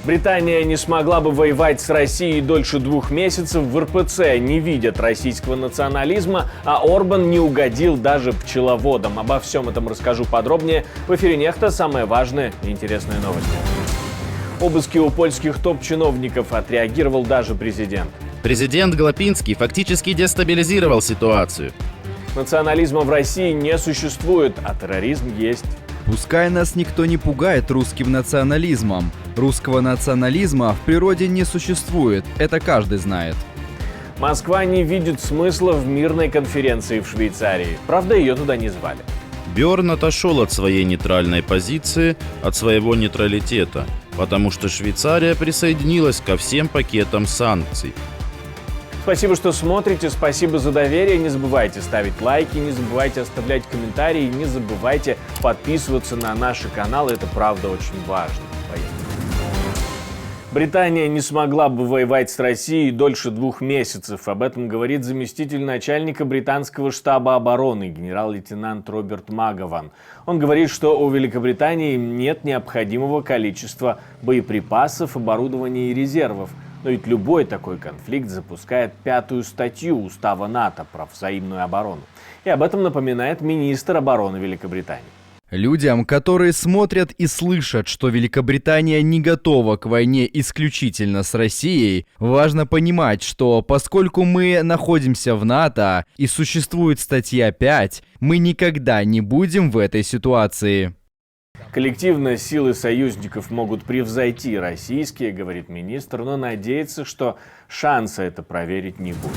Британия не смогла бы воевать с Россией дольше 2 месяцев. В РПЦ не видят российского национализма, а Орбан не угодил даже пчеловодам. Обо всем этом расскажу подробнее. В эфире Нехта самые важные и интересные новости. Обыски у польских топ-чиновников отреагировал даже президент. Президент Глапинский фактически дестабилизировал ситуацию. Национализма в России не существует, а терроризм есть. Пускай нас никто не пугает русским национализмом. Русского национализма в природе не существует, это каждый знает. Москва не видит смысла в мирной конференции в Швейцарии. Правда, ее туда не звали. Бёрн отошел от своей нейтральной позиции, от своего нейтралитета, потому что Швейцария присоединилась ко всем пакетам санкций. Спасибо, что смотрите, спасибо за доверие. Не забывайте ставить лайки, не забывайте оставлять комментарии, не забывайте подписываться на наши каналы. Это правда очень важно. Поехали. Британия не смогла бы воевать с Россией дольше 2 месяцев. Об этом говорит заместитель начальника британского штаба обороны генерал-лейтенант Роберт Магован. Он говорит, что у Великобритании нет необходимого количества боеприпасов, оборудования и резервов. Но ведь любой такой конфликт запускает 5-ю статью Устава НАТО про взаимную оборону. И об этом напоминает министр обороны Великобритании. Людям, которые смотрят и слышат, что Великобритания не готова к войне исключительно с Россией, важно понимать, что поскольку мы находимся в НАТО и существует статья 5, мы никогда не будем в этой ситуации. Коллективно силы союзников могут превзойти российские, говорит министр, но надеется, что шанса это проверить не будет.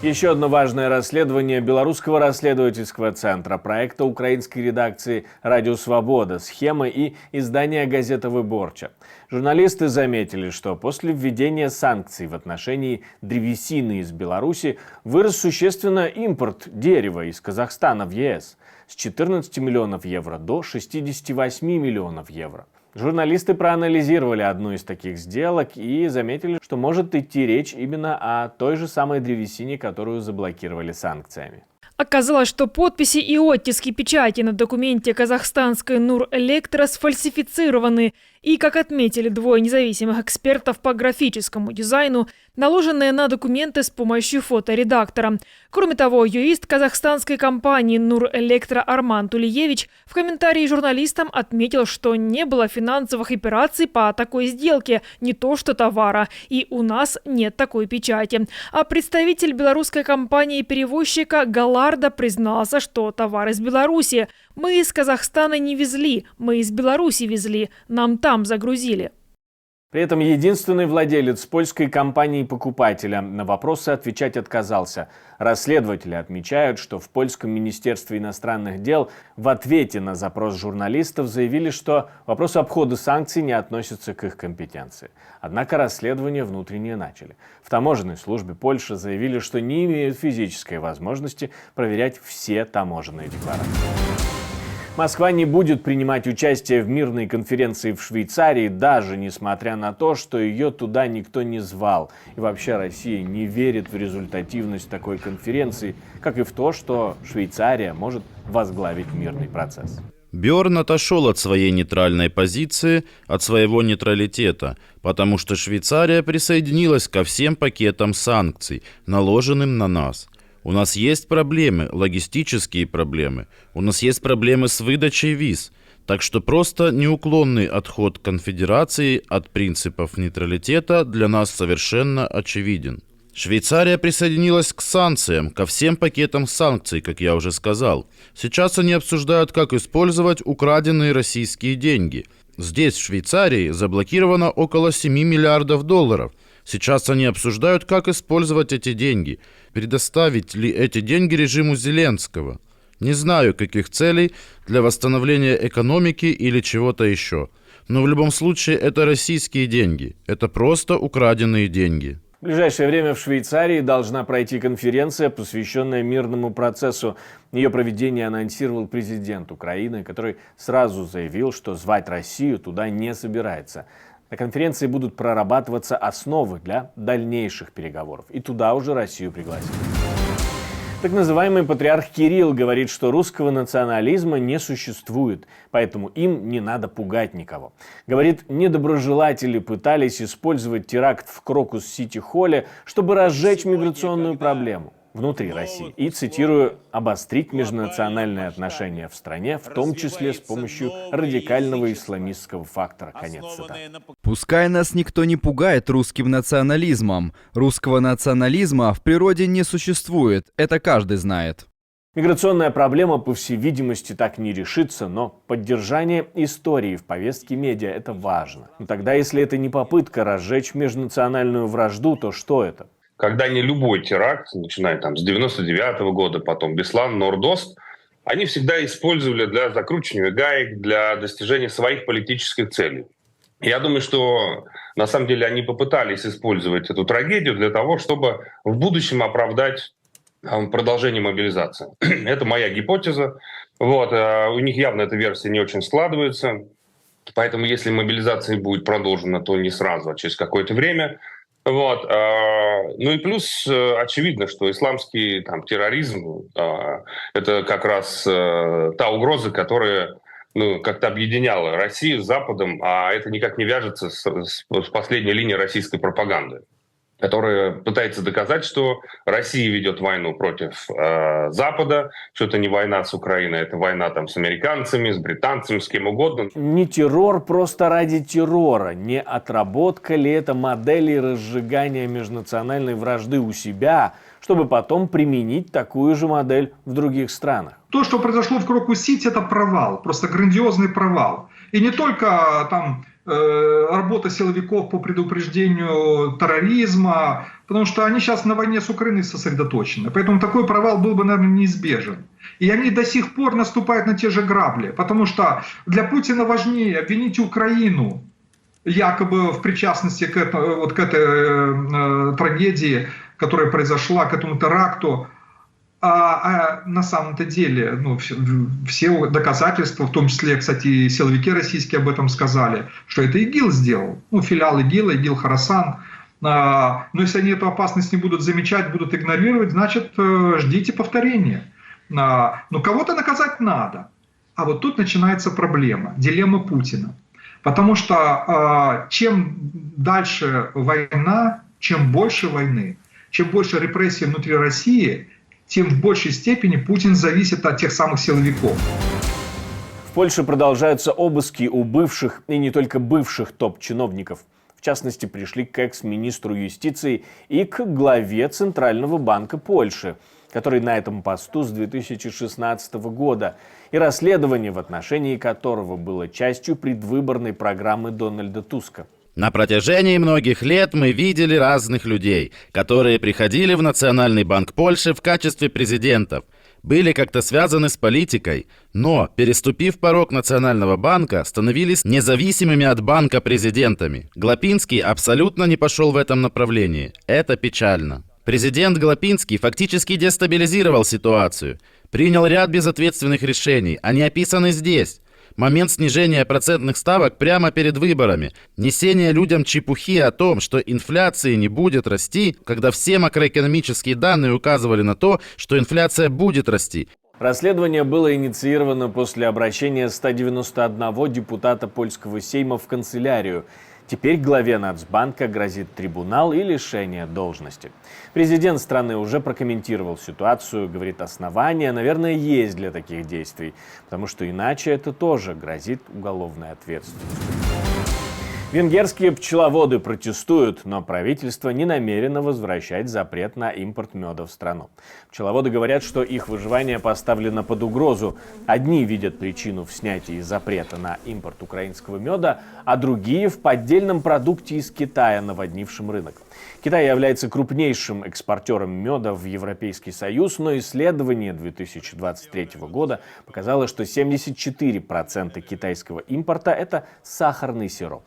Еще одно важное расследование Белорусского расследовательского центра, проекта украинской редакции «Радио Свобода», схемы и издания газеты «Выборча». Журналисты заметили, что после введения санкций в отношении древесины из Беларуси вырос существенно импорт дерева из Казахстана в ЕС с 14 миллионов евро до 68 миллионов евро. Журналисты проанализировали одну из таких сделок и заметили, что может идти речь именно о той же самой древесине, которую заблокировали санкциями. Оказалось, что подписи и оттиски печати на документе казахстанской Нур-Электро сфальсифицированы. И, как отметили двое независимых экспертов по графическому дизайну, наложенные на документы с помощью фоторедактора. Кроме того, юрист казахстанской компании Нур-Электро Арман Тулиевич в комментарии журналистам отметил, что не было финансовых операций по такой сделке, не то что товара, и у нас нет такой печати. А представитель белорусской компании-перевозчика Галарда признался, что товар из Беларуси. Мы из Казахстана не везли, мы из Беларуси везли, нам там загрузили. При этом единственный владелец польской компании-покупателя на вопросы отвечать отказался. Расследователи отмечают, что в польском министерстве иностранных дел в ответе на запрос журналистов заявили, что вопросы обхода санкций не относятся к их компетенции. Однако расследование внутреннее начали. В таможенной службе Польши заявили, что не имеют физической возможности проверять все таможенные декларации. Москва не будет принимать участие в мирной конференции в Швейцарии, даже несмотря на то, что ее туда никто не звал. И вообще Россия не верит в результативность такой конференции, как и в то, что Швейцария может возглавить мирный процесс. Бёрн отошел от своей нейтральной позиции, от своего нейтралитета, потому что Швейцария присоединилась ко всем пакетам санкций, наложенным на нас. У нас есть проблемы, логистические проблемы. У нас есть проблемы с выдачей виз. Так что просто неуклонный отход конфедерации от принципов нейтралитета для нас совершенно очевиден. Швейцария присоединилась к санкциям, ко всем пакетам санкций, как я уже сказал. Сейчас они обсуждают, как использовать украденные российские деньги. Здесь, в Швейцарии, заблокировано около 7 миллиардов долларов. Сейчас они обсуждают, как использовать эти деньги. Предоставить ли эти деньги режиму Зеленского? Не знаю, каких целей, для восстановления экономики или чего-то еще. Но в любом случае это российские деньги. Это просто украденные деньги. В ближайшее время в Швейцарии должна пройти конференция, посвященная мирному процессу. Ее проведение анонсировал президент Украины, который сразу заявил, что звать Россию туда не собирается. На конференции будут прорабатываться основы для дальнейших переговоров. И туда уже Россию пригласили. Так называемый патриарх Кирилл говорит, что русского национализма не существует, поэтому им не надо пугать никого. Говорит, недоброжелатели пытались использовать теракт в Крокус-Сити-Холле, чтобы разжечь миграционную проблему внутри России. И, цитирую, обострить межнациональные отношения в стране, в том числе с помощью радикального исламистского фактора. Конец цитаты. Пускай нас никто не пугает русским национализмом. Русского национализма в природе не существует, это каждый знает. Миграционная проблема, по всей видимости, так не решится, но поддержание истории в повестке медиа – это важно. Но тогда, если это не попытка разжечь межнациональную вражду, то что это? Когда не любой теракт, начиная там с 99-го года, потом Беслан, Норд-Ост, они всегда использовали для закручивания гаек, для достижения своих политических целей. Я думаю, что на самом деле они попытались использовать эту трагедию для того, чтобы в будущем оправдать продолжение мобилизации. Это моя гипотеза. Вот. У них явно эта версия не очень складывается. Поэтому если мобилизация будет продолжена, то не сразу, а через какое-то время. Вот. Ну и плюс очевидно, что исламский терроризм это как раз та угроза, которая как-то объединяла Россию с Западом, а это никак не вяжется с последней линией российской пропаганды, которая пытается доказать, что Россия ведет войну против Запада, что это не война с Украиной, это война с американцами, с британцами, с кем угодно. Не террор просто ради террора. Не отработка ли это модели разжигания межнациональной вражды у себя, чтобы потом применить такую же модель в других странах? То, что произошло в Крокус-Сити, это провал, просто грандиозный провал. И не только работа силовиков по предупреждению терроризма, потому что они сейчас на войне с Украиной сосредоточены. Поэтому такой провал был бы, наверное, неизбежен. И они до сих пор наступают на те же грабли, потому что для Путина важнее обвинить Украину якобы в причастности к этой трагедии, которая произошла, к этому теракту. А на самом-то деле все доказательства, в том числе, кстати, и силовики российские об этом сказали, что это ИГИЛ сделал. Филиал ИГИЛа, ИГИЛ Хорасан. Но если они эту опасность не будут замечать, будут игнорировать, значит, ждите повторения. Но кого-то наказать надо. А вот тут начинается проблема, дилемма Путина. Потому что чем дальше война, чем больше войны, чем больше репрессий внутри России, тем в большей степени Путин зависит от тех самых силовиков. В Польше продолжаются обыски у бывших и не только бывших топ-чиновников. В частности, пришли к экс-министру юстиции и к главе Центрального банка Польши, который на этом посту с 2016 года, и расследование в отношении которого было частью предвыборной программы Дональда Туска. На протяжении многих лет мы видели разных людей, которые приходили в Национальный банк Польши в качестве президентов, были как-то связаны с политикой, но, переступив порог Национального банка, становились независимыми от банка президентами. Глапинский абсолютно не пошел в этом направлении. Это печально. Президент Глапинский фактически дестабилизировал ситуацию, принял ряд безответственных решений, они описаны здесь. Момент снижения процентных ставок прямо перед выборами, несение людям чепухи о том, что инфляции не будет расти, когда все макроэкономические данные указывали на то, что инфляция будет расти. Расследование было инициировано после обращения 191 депутата польского Сейма в канцелярию. Теперь главе Нацбанка грозит трибунал и лишение должности. Президент страны уже прокомментировал ситуацию, говорит, основания, наверное, есть для таких действий, потому что иначе это тоже грозит уголовной ответственностью. Венгерские пчеловоды протестуют, но правительство не намерено возвращать запрет на импорт меда в страну. Пчеловоды говорят, что их выживание поставлено под угрозу. Одни видят причину в снятии запрета на импорт украинского меда, а другие в поддельном продукте из Китая, наводнившем рынок. Китай является крупнейшим экспортером меда в Европейский Союз, но исследование 2023 года показало, что 74% китайского импорта – это сахарный сироп.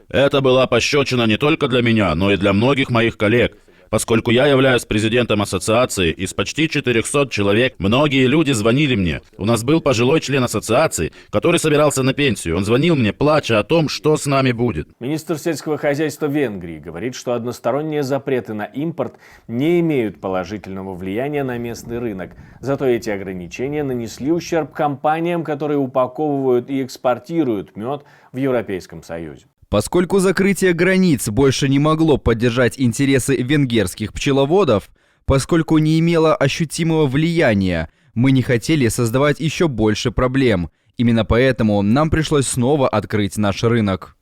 Это была пощечина не только для меня, но и для многих моих коллег. Поскольку я являюсь президентом ассоциации, из почти 400 человек многие люди звонили мне. У нас был пожилой член ассоциации, который собирался на пенсию. Он звонил мне, плача о том, что с нами будет. Министр сельского хозяйства Венгрии говорит, что односторонние запреты на импорт не имеют положительного влияния на местный рынок. Зато эти ограничения нанесли ущерб компаниям, которые упаковывают и экспортируют мед в Европейском Союзе. Поскольку закрытие границ больше не могло поддержать интересы венгерских пчеловодов, поскольку не имело ощутимого влияния, мы не хотели создавать еще больше проблем. Именно поэтому нам пришлось снова открыть наш рынок.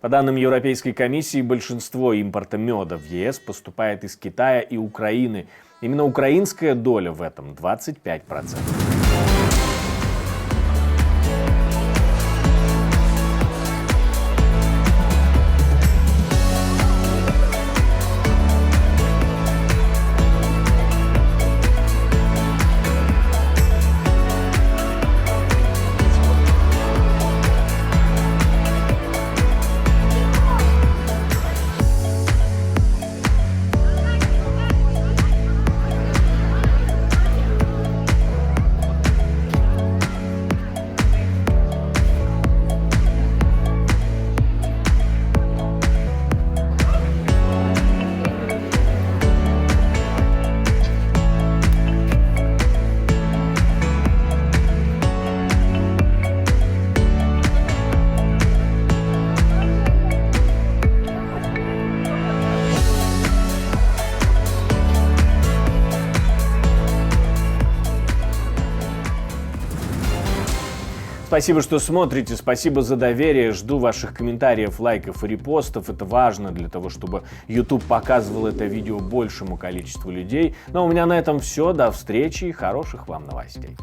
По данным Европейской комиссии, большинство импорта меда в ЕС поступает из Китая и Украины. Именно украинская доля в этом 25%. Спасибо, что смотрите, спасибо за доверие, жду ваших комментариев, лайков и репостов, это важно для того, чтобы YouTube показывал это видео большему количеству людей. Ну а у меня на этом все, до встречи и хороших вам новостей.